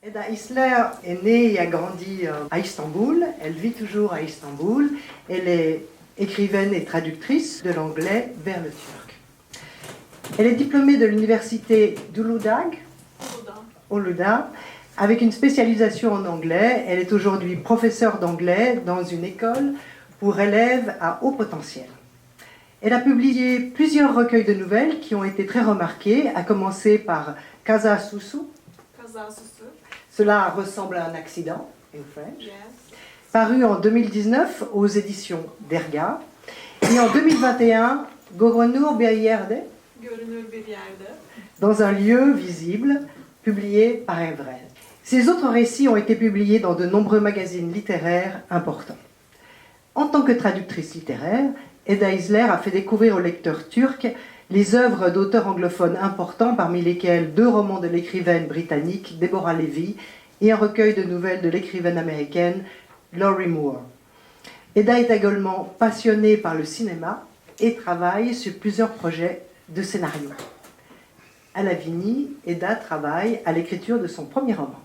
Eda Isler est née et a grandi à Istanbul. Elle vit toujours à Istanbul. Elle est écrivaine et traductrice de l'anglais vers le turc. Elle est diplômée de l'université d'Uludağ avec une spécialisation en anglais. Elle est aujourd'hui professeure d'anglais dans une école pour élèves à haut potentiel. Elle a publié plusieurs recueils de nouvelles qui ont été très remarqués, à commencer par Kaza Süsü. Cela ressemble à un accident, in French. Yes. Paru en 2019 aux éditions d'Erga. Et en 2021, Görünür Bir Yerde. Dans un lieu visible, publié par Everest. Ces autres récits ont été publiés dans de nombreux magazines littéraires importants. En tant que traductrice littéraire, Eda Isler a fait découvrir aux lecteurs turcs les œuvres d'auteurs anglophones importants, parmi lesquels 2 romans de l'écrivaine britannique Deborah Levy et un recueil de nouvelles de l'écrivaine américaine Lorrie Moore. Eda est également passionnée par le cinéma et travaille sur plusieurs projets de scénario. À Lavigny, Eda travaille à l'écriture de son premier roman.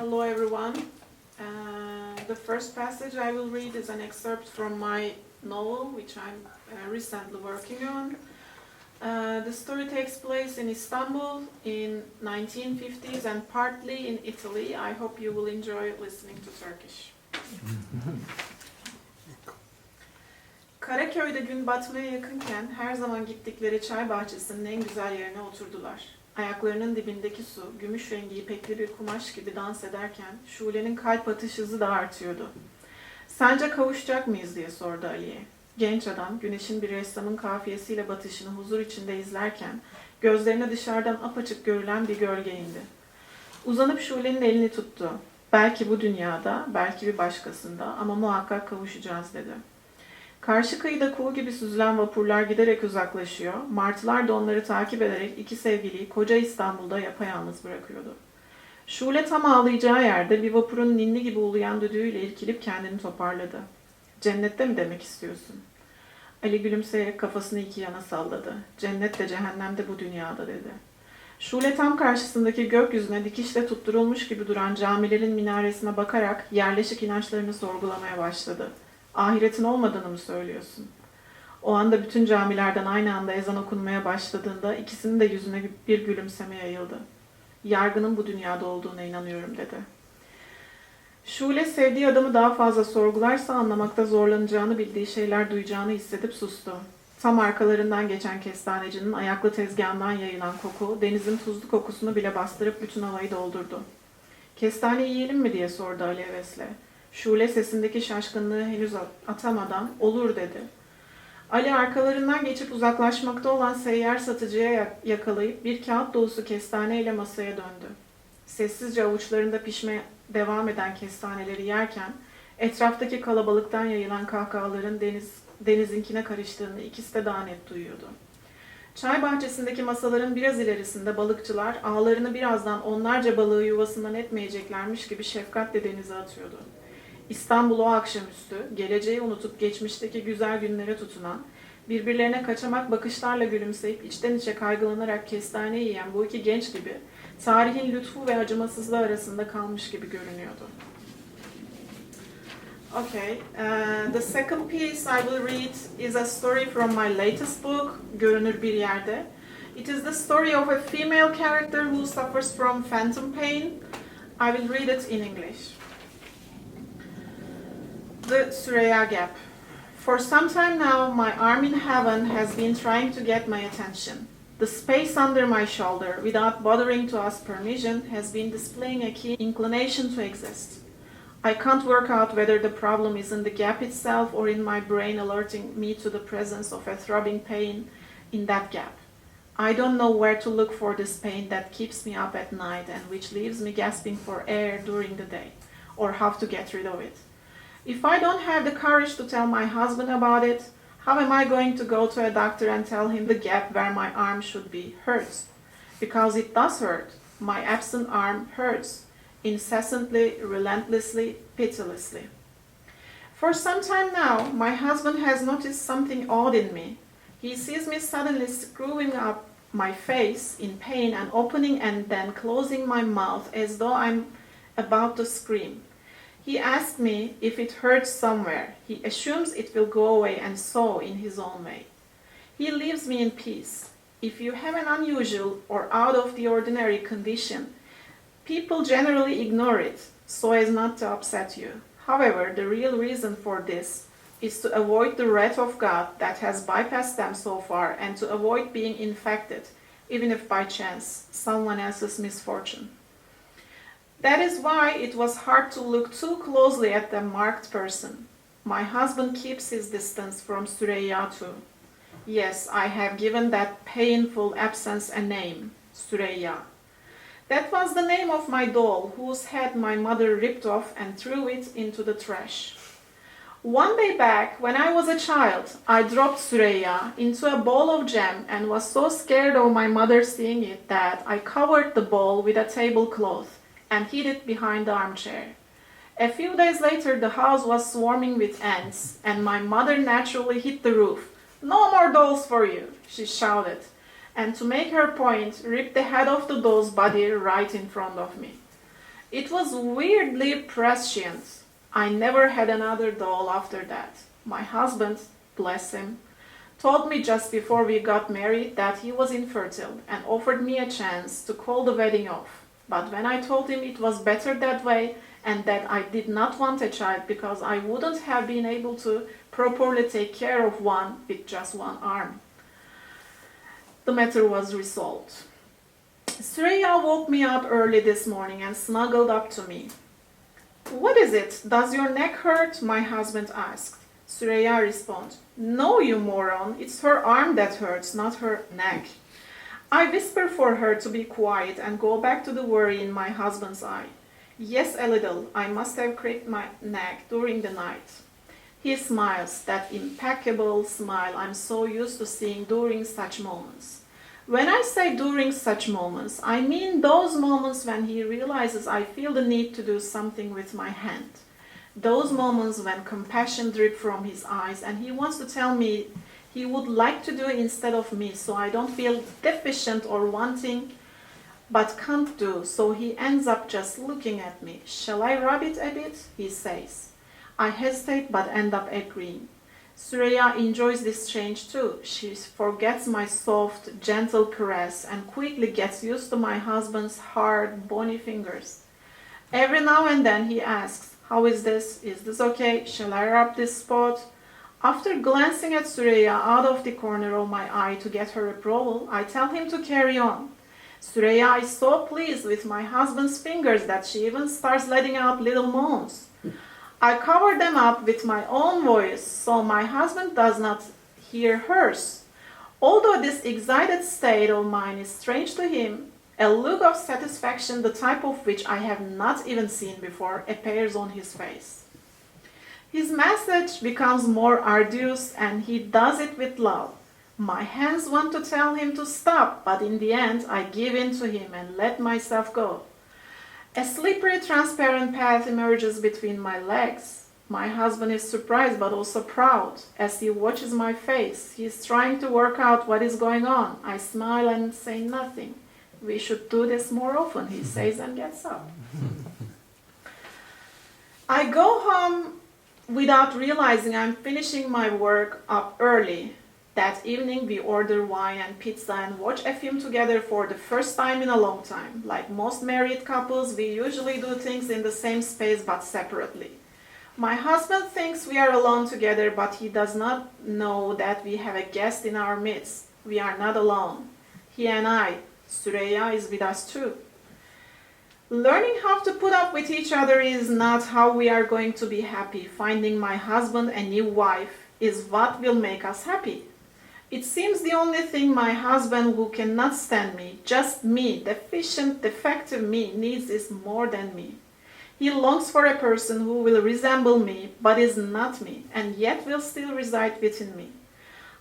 Hello everyone. The first passage I will read is an excerpt from my novel, which I'm recently working on. The story takes place in Istanbul in 1950s and partly in Italy. I hope you will enjoy listening to Turkish. Karaköy'de gün batmaya yakınken her zaman gittikleri çay bahçesinin en güzel yerine oturdular. Ayaklarının dibindeki su, gümüş rengi ipekli bir kumaş gibi dans ederken Şule'nin kalp atış hızı da artıyordu. "Sence kavuşacak mıyız?" diye sordu Ali'ye. Genç adam, güneşin bir ressamın kafiyesiyle batışını huzur içinde izlerken gözlerine dışarıdan apaçık görülen bir gölge indi. Uzanıp Şule'nin elini tuttu. "Belki bu dünyada, belki bir başkasında ama muhakkak kavuşacağız." dedi. Karşı kıyıda kuğu gibi süzülen vapurlar giderek uzaklaşıyor, martılar da onları takip ederek iki sevgiliyi koca İstanbul'da yapayalnız bırakıyordu. Şule tam ağlayacağı yerde bir vapurun ninni gibi uluyan düdüğüyle irkilip kendini toparladı. "Cennette mi demek istiyorsun?" Ali gülümseyerek kafasını iki yana salladı. "Cennet de cehennem de bu dünyada." dedi. Şule tam karşısındaki gökyüzüne dikişle tutturulmuş gibi duran camilerin minaresine bakarak yerleşik inançlarını sorgulamaya başladı. "Ahiretin olmadığını mı söylüyorsun?" O anda bütün camilerden aynı anda ezan okunmaya başladığında ikisinin de yüzüne bir gülümseme yayıldı. "Yargının bu dünyada olduğuna inanıyorum." dedi. Şule sevdiği adamı daha fazla sorgularsa anlamakta zorlanacağını bildiği şeyler duyacağını hissedip sustu. Tam arkalarından geçen kestanecinin ayaklı tezgahından yayılan koku denizin tuzlu kokusunu bile bastırıp bütün havayı doldurdu. "Kestane yiyelim mi?" diye sordu Ali hevesle. Şule sesindeki şaşkınlığı henüz atamadan "Olur." dedi. Ali arkalarından geçip uzaklaşmakta olan seyyar satıcıya yakalayıp bir kağıt dolusu kestaneyle masaya döndü. Sessizce avuçlarında pişmeye devam eden kestaneleri yerken etraftaki kalabalıktan yayılan kahkahaların denizinkine karıştığını ikisi de daha net duyuyordu. Çay bahçesindeki masaların biraz ilerisinde balıkçılar ağlarını birazdan onlarca balığı yuvasından etmeyeceklermiş gibi şefkatle denize atıyordu. İstanbul o akşamüstü, geleceği unutup geçmişteki güzel günlere tutunan, birbirlerine kaçamak bakışlarla gülümseyip içten içe kaygılanarak kestane yiyen bu iki genç gibi, tarihin lütfu ve acımasızlığı arasında kalmış gibi görünüyordu. Okay, the second piece I will read is a story from my latest book, Görünür Bir Yerde. It is the story of a female character who suffers from phantom pain. I will read it in English. The Süreyya Gap. For some time now, my arm in heaven has been trying to get my attention. The space under my shoulder, without bothering to ask permission, has been displaying a keen inclination to exist. I can't work out whether the problem is in the gap itself or in my brain alerting me to the presence of a throbbing pain in that gap. I don't know where to look for this pain that keeps me up at night and which leaves me gasping for air during the day, or how to get rid of it. If I don't have the courage to tell my husband about it, how am I going to go to a doctor and tell him the gap where my arm should be hurts? Because it does hurt. My absent arm hurts. Incessantly, relentlessly, pitilessly. For some time now, my husband has noticed something odd in me. He sees me suddenly screwing up my face in pain and opening and then closing my mouth as though I'm about to scream. He asked me if it hurts somewhere. He assumes it will go away and so in his own way. He leaves me in peace. If you have an unusual or out of the ordinary condition, people generally ignore it so as not to upset you. However, the real reason for this is to avoid the wrath of God that has bypassed them so far and to avoid being infected, even if by chance someone else's misfortune. That is why it was hard to look too closely at the marked person. My husband keeps his distance from Süreyya too. Yes, I have given that painful absence a name, Süreyya. That was the name of my doll, whose head my mother ripped off and threw it into the trash. One day back, when I was a child, I dropped Süreyya into a bowl of jam and was so scared of my mother seeing it that I covered the bowl with a tablecloth and hid it behind the armchair. A few days later, the house was swarming with ants, and my mother naturally hit the roof. "No more dolls for you," she shouted, and to make her point, ripped the head off the doll's body right in front of me. It was weirdly prescient. I never had another doll after that. My husband, bless him, told me just before we got married that he was infertile and offered me a chance to call the wedding off. But when I told him it was better that way and that I did not want a child because I wouldn't have been able to properly take care of one with just one arm, the matter was resolved. Süreyya woke me up early this morning and snuggled up to me. "What is it? Does your neck hurt?" my husband asked. Süreyya responded, "No, you moron, it's her arm that hurts, not her neck." I whisper for her to be quiet and go back to the worry in my husband's eye. "Yes, a little. I must have cracked my neck during the night." He smiles, that impeccable smile I'm so used to seeing during such moments. When I say during such moments, I mean those moments when he realizes I feel the need to do something with my hand. Those moments when compassion drips from his eyes and he wants to tell me he would like to do it instead of me so I don't feel deficient or wanting but can't do, so he ends up just looking at me. "Shall I rub it a bit?" he says. I hesitate but end up agreeing. Süreyya enjoys this change too. She forgets my soft, gentle caress and quickly gets used to my husband's hard, bony fingers. Every now and then he asks, "How is this? Is this okay? Shall I rub this spot?" After glancing at Süreyya out of the corner of my eye to get her approval, I tell him to carry on. Süreyya is so pleased with my husband's fingers that she even starts letting out little moans. I cover them up with my own voice so my husband does not hear hers. Although this excited state of mind is strange to him, a look of satisfaction, the type of which I have not even seen before, appears on his face. His message becomes more arduous and he does it with love. My hands want to tell him to stop, but in the end I give in to him and let myself go. A slippery, transparent path emerges between my legs. My husband is surprised but also proud. As he watches my face, he is trying to work out what is going on. I smile and say nothing. "We should do this more often," he says and gets up. I go home without realizing I'm finishing my work up early. That evening we order wine and pizza and watch a film together for the first time in a long time. Like most married couples, we usually do things in the same space but separately. My husband thinks we are alone together, but he does not know that we have a guest in our midst. We are not alone. He and I, Süreyya, is with us too. Learning how to put up with each other is not how we are going to be happy. Finding my husband a new wife is what will make us happy. It seems the only thing my husband, who cannot stand me, just me, deficient, defective me, needs is more than me. He longs for a person who will resemble me, but is not me, and yet will still reside within me.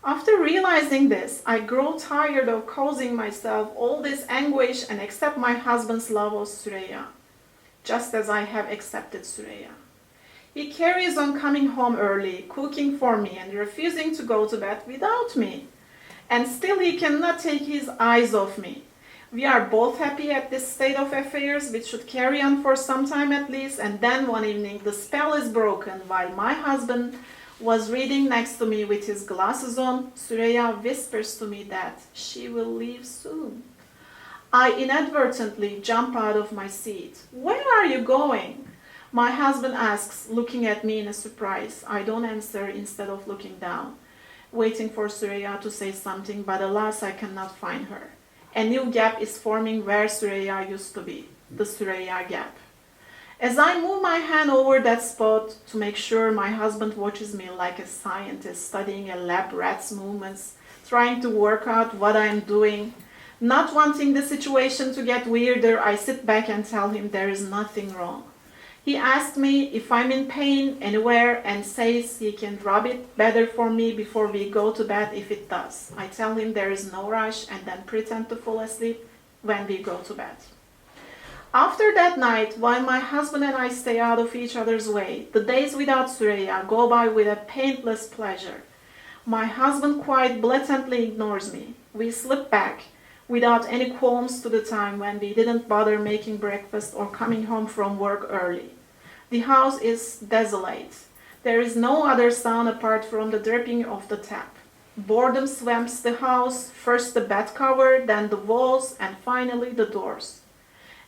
After realizing this, I grow tired of causing myself all this anguish and accept my husband's love of Süreyya, just as I have accepted Süreyya. He carries on coming home early, cooking for me, and refusing to go to bed without me. and still he cannot take his eyes off me. We are both happy at this state of affairs, which should carry on for some time at least, and then one evening the spell is broken. While my husband was reading next to me with his glasses on, Süreyya whispers to me that she will leave soon. I inadvertently jump out of my seat. Where are you going? My husband asks, looking at me in a surprise. I don't answer, instead of looking down, waiting for Süreyya to say something, but alas, I cannot find her. A new gap is forming where Süreyya used to be, the Süreyya gap. As I move my hand over that spot to make sure, my husband watches me like a scientist studying a lab rat's movements, trying to work out what I am doing. Not wanting the situation to get weirder, I sit back and tell him there is nothing wrong. He asks me if I'm in pain anywhere and says he can rub it better for me before we go to bed if it does. I tell him there is no rush and then pretend to fall asleep when we go to bed. After that night, while my husband and I stay out of each other's way, the days without Süreyya go by with a painless pleasure. My husband quite blatantly ignores me. We slip back without any qualms to the time when we didn't bother making breakfast or coming home from work early. The house is desolate. There is no other sound apart from the dripping of the tap. Boredom swamps the house, first the bed cover, then the walls, and finally the doors.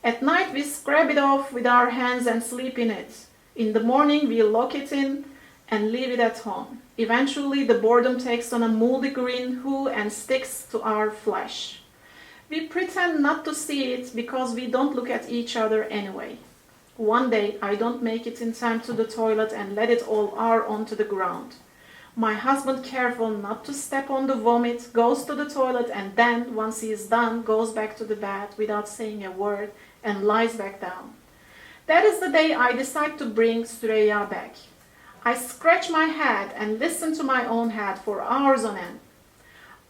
At night we scrub it off with our hands and sleep in it. In the morning we lock it in and leave it at home. Eventually the boredom takes on a moldy green hue and sticks to our flesh. We pretend not to see it because we don't look at each other anyway. One day I don't make it in time to the toilet and let it all out onto the ground. My husband, careful not to step on the vomit, goes to the toilet and then, once he is done, goes back to the bed without saying a word and lies back down. That is the day I decide to bring Süreyya back. I scratch my head and listen to my own head for hours on end.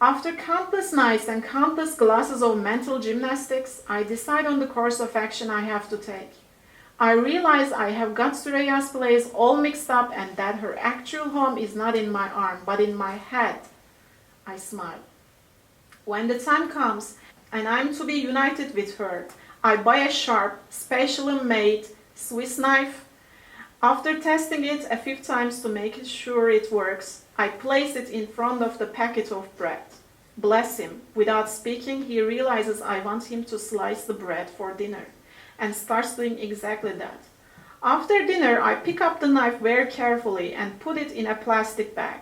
After countless nights and countless glasses of mental gymnastics, I decide on the course of action I have to take. I realize I have got Süreyya's place all mixed up and that her actual home is not in my arm, but in my head. I smile. When the time comes and I'm to be united with her, I buy a sharp, specially made Swiss knife. After testing it a few times to make sure it works, I place it in front of the packet of bread. Bless him. Without speaking, he realizes I want him to slice the bread for dinner and starts doing exactly that. After dinner, I pick up the knife very carefully and put it in a plastic bag.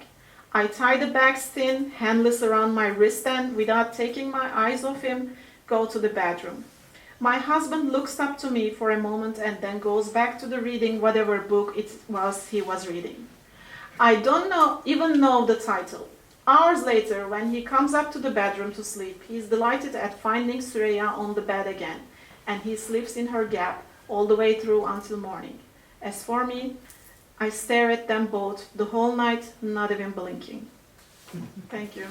I tie the bags thin, handless around my wrist and, without taking my eyes off him, go to the bedroom. My husband looks up to me for a moment and then goes back to the reading whatever book it was he was reading. I don't even know the title. Hours later, when he comes up to the bedroom to sleep, he is delighted at finding Süreyya on the bed again, and he sleeps in her gap all the way through until morning. As for me, I stare at them both the whole night, not even blinking. Thank you.